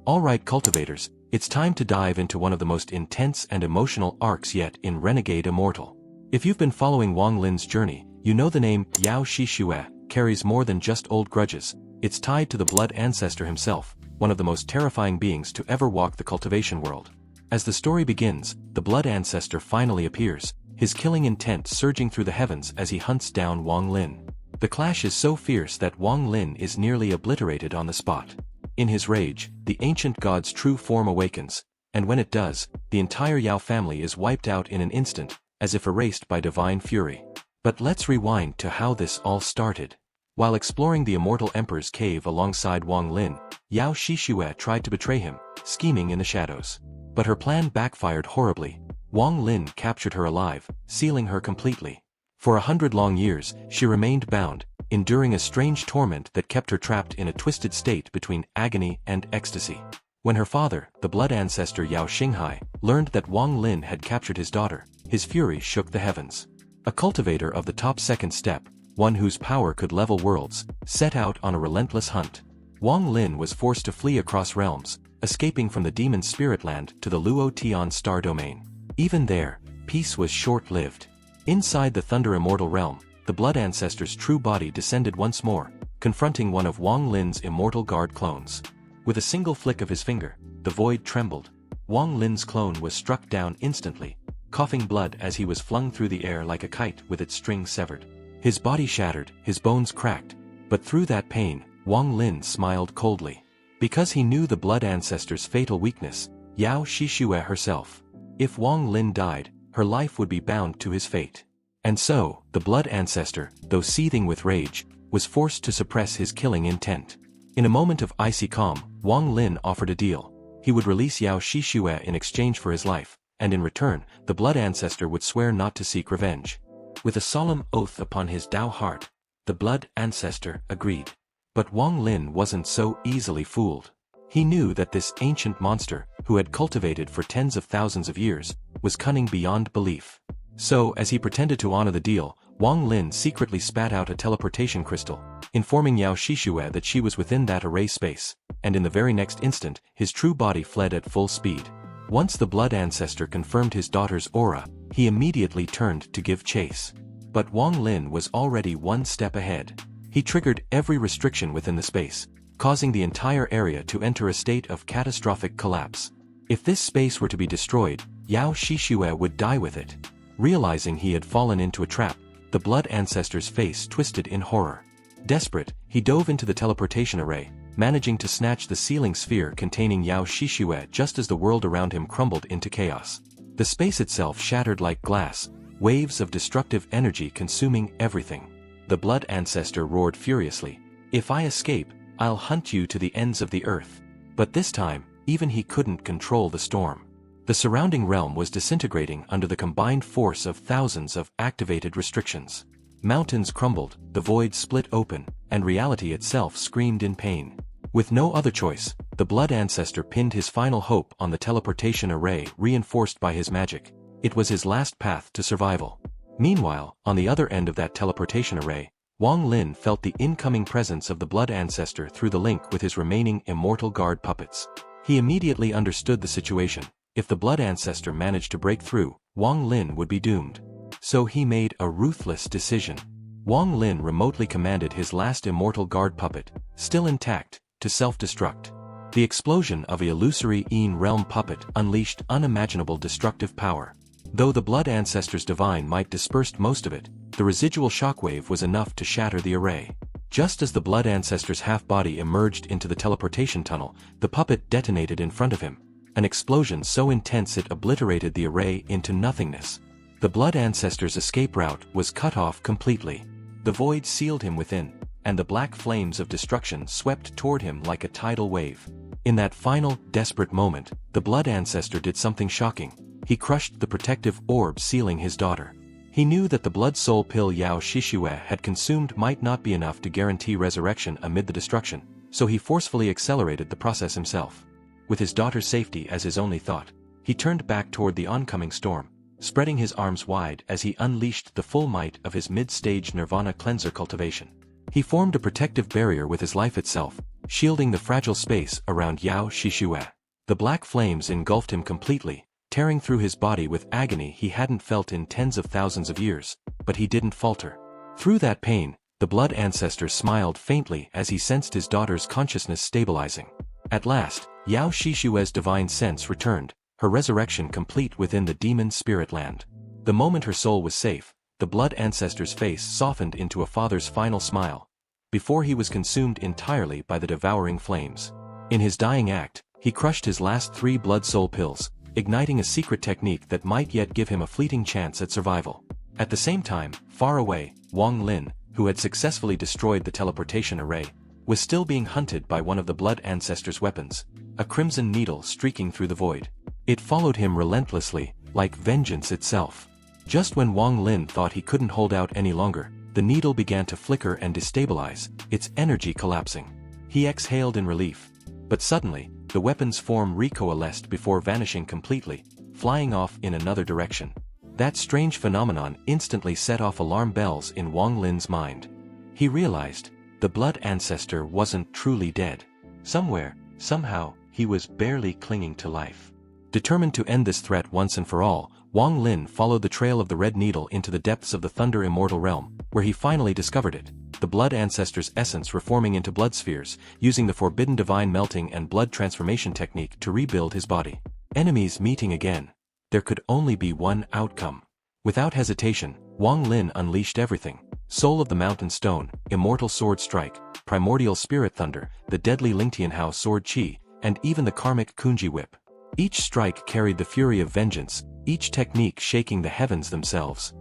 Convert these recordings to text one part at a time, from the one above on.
Alright cultivators, it's time to dive into one of the most intense and emotional arcs yet in Renegade Immortal. If you've been following Wang Lin's journey, you know the name Yao Shixue carries more than just old grudges. It's tied to the blood ancestor himself, one of the most terrifying beings to ever walk the cultivation world. As the story begins, the blood ancestor finally appears, his killing intent surging through the heavens as he hunts down Wang Lin. The clash is so fierce that Wang Lin is nearly obliterated on the spot. In his rage, the ancient god's true form awakens, and when it does, the entire Yao family is wiped out in an instant, as if erased by divine fury. But let's rewind to how this all started. While exploring the Immortal Emperor's cave alongside Wang Lin, Yao Shixue tried to betray him, scheming in the shadows. But her plan backfired horribly. Wang Lin captured her alive, sealing her completely. For 100 long years, she remained bound, enduring a strange torment that kept her trapped in a twisted state between agony and ecstasy. When her father, the blood ancestor Yao Xinghai, learned that Wang Lin had captured his daughter, his fury shook the heavens. A cultivator of the top second step, one whose power could level worlds, set out on a relentless hunt. Wang Lin was forced to flee across realms, escaping from the demon spirit land to the Luo Tian star domain. Even there, peace was short-lived. Inside the Thunder Immortal realm, the blood ancestor's true body descended once more, confronting one of Wang Lin's Immortal Guard clones. With a single flick of his finger, the void trembled. Wang Lin's clone was struck down instantly, coughing blood as he was flung through the air like a kite with its string severed. His body shattered, his bones cracked, but through that pain, Wang Lin smiled coldly. Because he knew the blood ancestor's fatal weakness, Yao Shixue herself. If Wang Lin died, her life would be bound to his fate. And so, the blood ancestor, though seething with rage, was forced to suppress his killing intent. In a moment of icy calm, Wang Lin offered a deal. He would release Yao Shixue in exchange for his life, and in return, the blood ancestor would swear not to seek revenge. With a solemn oath upon his Dao heart, the blood ancestor agreed. But Wang Lin wasn't so easily fooled. He knew that this ancient monster, who had cultivated for tens of thousands of years, was cunning beyond belief. So, as he pretended to honor the deal, Wang Lin secretly spat out a teleportation crystal, informing Yao Shixue that she was within that array space, and in the very next instant, his true body fled at full speed. Once the blood ancestor confirmed his daughter's aura, he immediately turned to give chase. But Wang Lin was already one step ahead. He triggered every restriction within the space, causing the entire area to enter a state of catastrophic collapse. If this space were to be destroyed, Yao Shixue would die with it. Realizing he had fallen into a trap, the blood ancestor's face twisted in horror. Desperate, he dove into the teleportation array, managing to snatch the sealing sphere containing Yao Shixue just as the world around him crumbled into chaos. The space itself shattered like glass, waves of destructive energy consuming everything. The blood ancestor roared furiously, "If I escape, I'll hunt you to the ends of the earth." But this time, even he couldn't control the storm. The surrounding realm was disintegrating under the combined force of thousands of activated restrictions. Mountains crumbled, the void split open, and reality itself screamed in pain. With no other choice, the blood ancestor pinned his final hope on the teleportation array reinforced by his magic. It was his last path to survival. Meanwhile, on the other end of that teleportation array, Wang Lin felt the incoming presence of the blood ancestor through the link with his remaining Immortal Guard puppets. He immediately understood the situation. If the blood ancestor managed to break through, Wang Lin would be doomed. So he made a ruthless decision. Wang Lin remotely commanded his last Immortal Guard puppet, still intact, to self-destruct. The explosion of a illusory Yin realm puppet unleashed unimaginable destructive power. Though the blood ancestor's divine might dispersed most of it, the residual shockwave was enough to shatter the array. Just as the blood ancestor's half-body emerged into the teleportation tunnel, the puppet detonated in front of him. An explosion so intense it obliterated the array into nothingness. The blood ancestor's escape route was cut off completely. The void sealed him within, and the black flames of destruction swept toward him like a tidal wave. In that final, desperate moment, the blood ancestor did something shocking. He crushed the protective orb sealing his daughter. He knew that the blood soul pill Yao Shixue had consumed might not be enough to guarantee resurrection amid the destruction, so he forcefully accelerated the process himself. With his daughter's safety as his only thought, he turned back toward the oncoming storm, spreading his arms wide as he unleashed the full might of his mid-stage Nirvana cleanser cultivation. He formed a protective barrier with his life itself, shielding the fragile space around Yao Shishue. The black flames engulfed him completely, tearing through his body with agony he hadn't felt in tens of thousands of years, but he didn't falter. Through that pain, the blood ancestor smiled faintly as he sensed his daughter's consciousness stabilizing. At last, Yao Shishue's divine sense returned, her resurrection complete within the demon spirit land. The moment her soul was safe, the blood ancestor's face softened into a father's final smile, before he was consumed entirely by the devouring flames. In his dying act, he crushed his last 3 blood soul pills, igniting a secret technique that might yet give him a fleeting chance at survival. At the same time, far away, Wang Lin, who had successfully destroyed the teleportation array, was still being hunted by one of the blood ancestor's weapons, a crimson needle streaking through the void. It followed him relentlessly, like vengeance itself. Just when Wang Lin thought he couldn't hold out any longer, the needle began to flicker and destabilize, its energy collapsing. He exhaled in relief. But suddenly, the weapon's form recoalesced before vanishing completely, flying off in another direction. That strange phenomenon instantly set off alarm bells in Wang Lin's mind. He realized, the blood ancestor wasn't truly dead. Somewhere, somehow, he was barely clinging to life. Determined to end this threat once and for all, Wang Lin followed the trail of the red needle into the depths of the Thunder Immortal Realm, where he finally discovered it, the blood ancestor's essence reforming into blood spheres, using the forbidden divine melting and blood transformation technique to rebuild his body. Enemies meeting again. There could only be one outcome. Without hesitation, Wang Lin unleashed everything: Soul of the Mountain Stone, Immortal Sword Strike, Primordial Spirit Thunder, the deadly Lingtianhao Sword Qi, and even the karmic Kunji Whip. Each strike carried the fury of vengeance, each technique shaking the heavens themselves.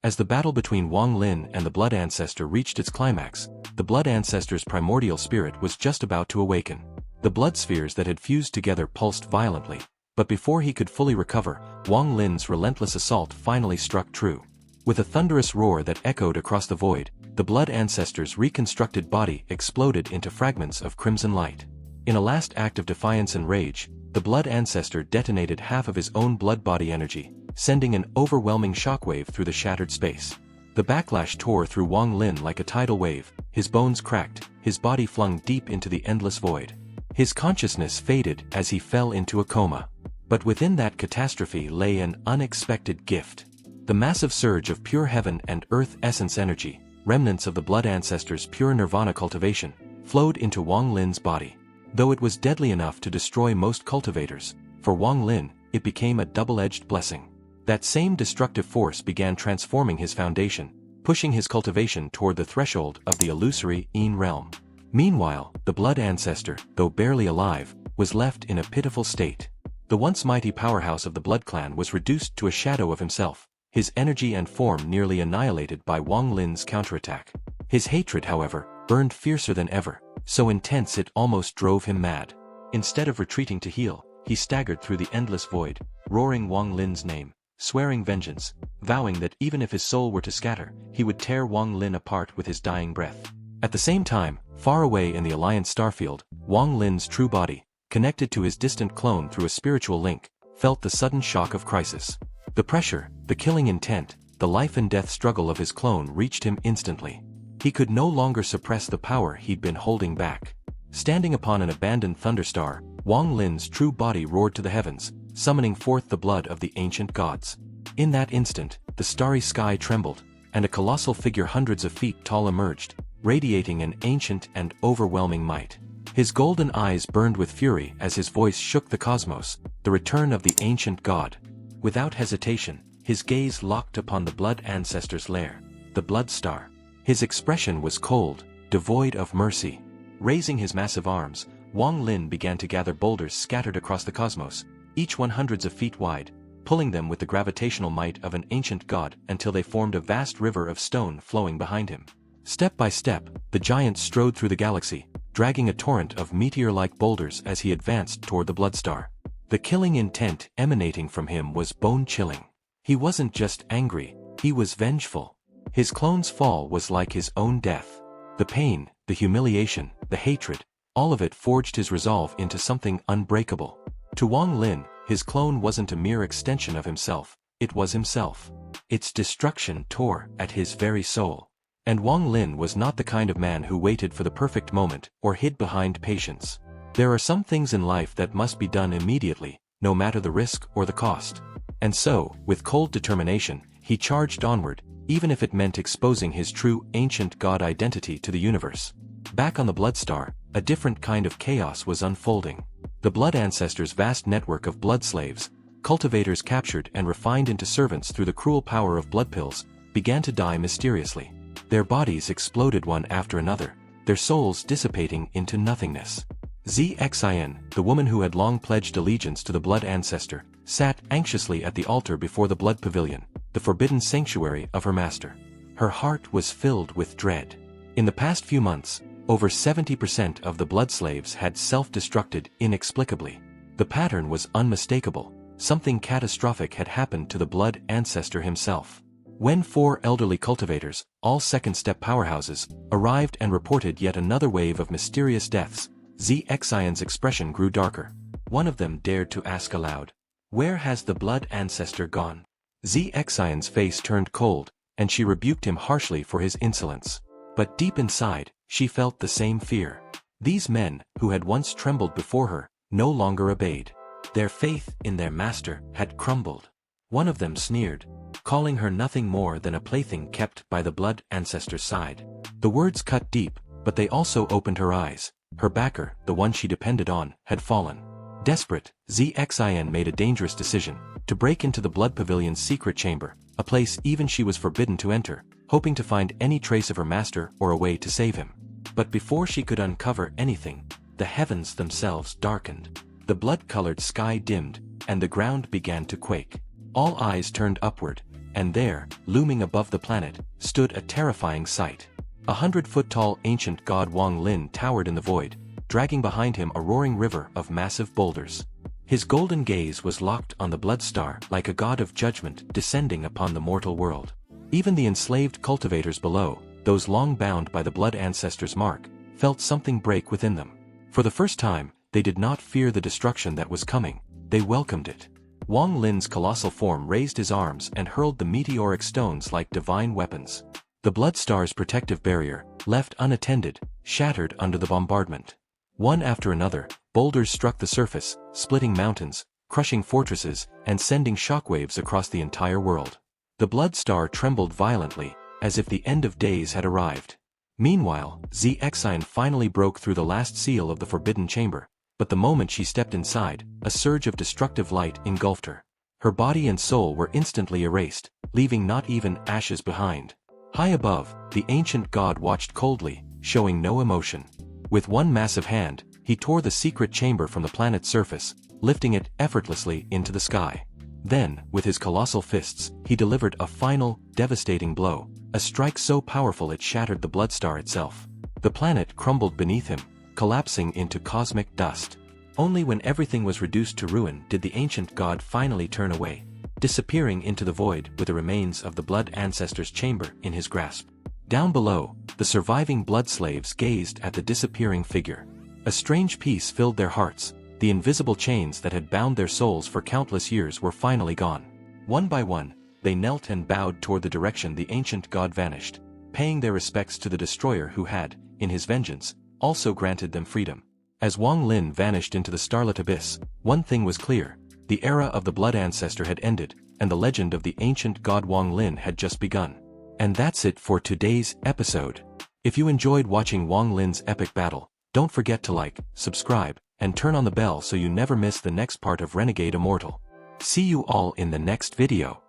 As the battle between Wang Lin and the Blood Ancestor reached its climax, the Blood Ancestor's primordial spirit was just about to awaken. The blood spheres that had fused together pulsed violently, but before he could fully recover, Wang Lin's relentless assault finally struck true. With a thunderous roar that echoed across the void, the Blood Ancestor's reconstructed body exploded into fragments of crimson light. In a last act of defiance and rage, the Blood Ancestor detonated half of his own blood body energy, sending an overwhelming shockwave through the shattered space. The backlash tore through Wang Lin like a tidal wave, his bones cracked, his body flung deep into the endless void. His consciousness faded as he fell into a coma. But within that catastrophe lay an unexpected gift. The massive surge of pure heaven and earth essence energy, remnants of the Blood Ancestor's pure nirvana cultivation, flowed into Wang Lin's body. Though it was deadly enough to destroy most cultivators, for Wang Lin, it became a double-edged blessing. That same destructive force began transforming his foundation, pushing his cultivation toward the threshold of the illusory Yin realm. Meanwhile, the Blood Ancestor, though barely alive, was left in a pitiful state. The once mighty powerhouse of the Blood Clan was reduced to a shadow of himself, his energy and form nearly annihilated by Wang Lin's counterattack. His hatred, however, burned fiercer than ever, so intense it almost drove him mad. Instead of retreating to heal, he staggered through the endless void, roaring Wang Lin's name, swearing vengeance, vowing that even if his soul were to scatter, he would tear Wang Lin apart with his dying breath. At the same time, far away in the Alliance starfield, Wang Lin's true body, connected to his distant clone through a spiritual link, felt the sudden shock of crisis. The pressure, the killing intent, the life and death struggle of his clone reached him instantly. He could no longer suppress the power he'd been holding back. Standing upon an abandoned thunderstar, Wang Lin's true body roared to the heavens, summoning forth the blood of the ancient gods. In that instant, the starry sky trembled, and a colossal figure hundreds of feet tall emerged, radiating an ancient and overwhelming might. His golden eyes burned with fury as his voice shook the cosmos, the return of the ancient god. Without hesitation, his gaze locked upon the Blood Ancestor's lair, the Blood Star. His expression was cold, devoid of mercy. Raising his massive arms, Wang Lin began to gather boulders scattered across the cosmos, each one hundreds of feet wide, pulling them with the gravitational might of an ancient god until they formed a vast river of stone flowing behind him. Step by step, the giant strode through the galaxy, dragging a torrent of meteor-like boulders as he advanced toward the Blood Star. The killing intent emanating from him was bone-chilling. He wasn't just angry, he was vengeful. His clone's fall was like his own death. The pain, the humiliation, the hatred, all of it forged his resolve into something unbreakable. To Wang Lin, his clone wasn't a mere extension of himself, it was himself. Its destruction tore at his very soul. And Wang Lin was not the kind of man who waited for the perfect moment or hid behind patience. There are some things in life that must be done immediately, no matter the risk or the cost. And so, with cold determination, he charged onward, even if it meant exposing his true ancient god identity to the universe. Back on the Blood Star, a different kind of chaos was unfolding. The Blood Ancestors' vast network of blood slaves, cultivators captured and refined into servants through the cruel power of blood pills, began to die mysteriously. Their bodies exploded one after another, their souls dissipating into nothingness. Xin, the woman who had long pledged allegiance to the Blood Ancestor, sat anxiously at the altar before the Blood Pavilion, the forbidden sanctuary of her master. Her heart was filled with dread. In the past few months, over 70% of the blood slaves had self-destructed inexplicably. The pattern was unmistakable. Something catastrophic had happened to the Blood Ancestor himself. When 4 elderly cultivators, all second-step powerhouses, arrived and reported yet another wave of mysterious deaths, Xin's expression grew darker. One of them dared to ask aloud, "Where has the Blood Ancestor gone?" Xin's face turned cold, and she rebuked him harshly for his insolence. But deep inside, she felt the same fear. These men, who had once trembled before her, no longer obeyed. Their faith in their master had crumbled. One of them sneered, calling her nothing more than a plaything kept by the Blood Ancestor's side. The words cut deep, but they also opened her eyes. Her backer, the one she depended on, had fallen. Desperate, Xin made a dangerous decision, to break into the Blood Pavilion's secret chamber, a place even she was forbidden to enter, hoping to find any trace of her master or a way to save him. But before she could uncover anything, the heavens themselves darkened. The blood-colored sky dimmed, and the ground began to quake. All eyes turned upward, and there, looming above the planet, stood a terrifying sight. 100-foot-tall ancient god Wang Lin towered in the void, dragging behind him a roaring river of massive boulders. His golden gaze was locked on the Blood Star like a god of judgment descending upon the mortal world. Even the enslaved cultivators below, those long bound by the Blood Ancestor's mark, felt something break within them. For the first time, they did not fear the destruction that was coming, they welcomed it. Wang Lin's colossal form raised his arms and hurled the meteoric stones like divine weapons. The Blood Star's protective barrier, left unattended, shattered under the bombardment. One after another, boulders struck the surface, splitting mountains, crushing fortresses, and sending shockwaves across the entire world. The Blood Star trembled violently, as if the end of days had arrived. Meanwhile, Xin finally broke through the last seal of the Forbidden Chamber, but the moment she stepped inside, a surge of destructive light engulfed her. Her body and soul were instantly erased, leaving not even ashes behind. High above, the ancient god watched coldly, showing no emotion. With one massive hand, he tore the secret chamber from the planet's surface, lifting it effortlessly into the sky. Then, with his colossal fists, he delivered a final, devastating blow, a strike so powerful it shattered the Blood Star itself. The planet crumbled beneath him, collapsing into cosmic dust. Only when everything was reduced to ruin did the ancient god finally turn away, disappearing into the void with the remains of the Blood Ancestor's chamber in his grasp. Down below, the surviving blood slaves gazed at the disappearing figure. A strange peace filled their hearts. The invisible chains that had bound their souls for countless years were finally gone. One by one, they knelt and bowed toward the direction the ancient god vanished, paying their respects to the destroyer who had, in his vengeance, also granted them freedom. As Wang Lin vanished into the starlit abyss, one thing was clear: the era of the Blood Ancestor had ended, and the legend of the ancient god Wang Lin had just begun. And that's it for today's episode. If you enjoyed watching Wang Lin's epic battle, don't forget to like, subscribe, and turn on the bell so you never miss the next part of Renegade Immortal. See you all in the next video.